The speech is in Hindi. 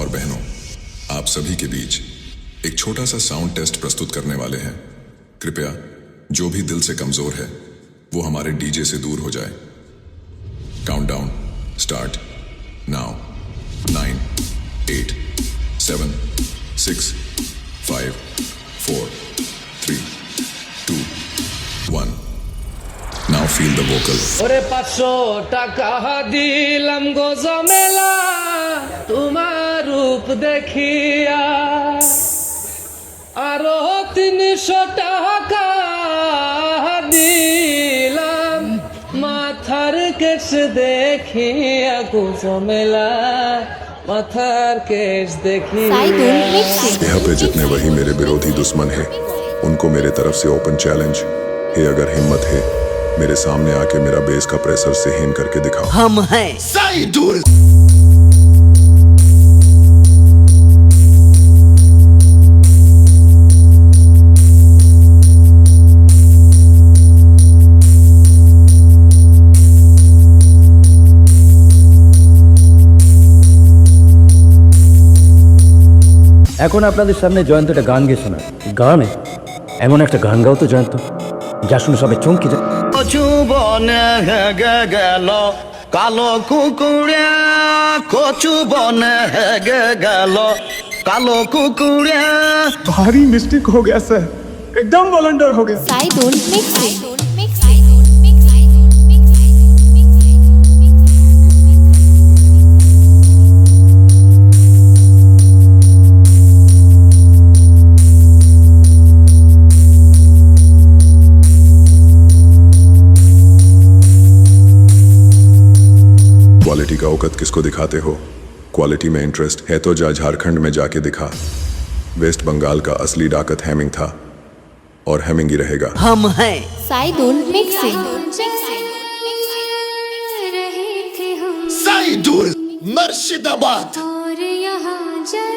और बहनों, आप सभी के बीच एक छोटा सा साउंड टेस्ट प्रस्तुत करने वाले हैं। कृपया जो भी दिल से कमजोर है वो हमारे डीजे से दूर हो जाए। Countdown start now. 9, 8, 7, 6, 5, 4, 3, 2, 1. Now feel the vocal. ওরে 500 টাকা দিলাম গো জমেলা তোমার রূপ দেখিয়া, আরো 300 টাকা দিলাম মাথার কেশ দেখিয়া গো জমেলা মাথার কেশ দেখিয়া। यहाँ पे जितने वही मेरे विरोधी दुश्मन है, उनको मेरे तरफ से ओपन चैलेंज है। अगर हिम्मत है मेरे सामने आके मेरा बेस का प्रेशर सहन करके दिखाओ। हम हैं साइदुल। এখন আপনাদের সামনে জয়ন্ত একটা গান গেয়ে শোনায়। গানে এমন একটা গান গাও তো জয়ন্ত, যা শুনে সবাই চমকে যায়। কচু বনে হেগে গেল কালো কুকুরে, কচু বনে হেগে গেল কালো কুকুরে। भारी मिस्टेक हो गया सर, एकदम वॉलंटियर हो गया। साइदुल मिक्सिंग। क्वालिटी का औकत किसको दिखाते हो? क्वालिटी में इंटरेस्ट है तो जा झारखंड में जाके दिखा। वेस्ट बंगाल का असली डाकत हैमिंग था और हैमिंग ही रहेगा। हम हैं साइदुल मिक्सिंग। साइदुल मुर्शिदाबाद। और यहाँ जल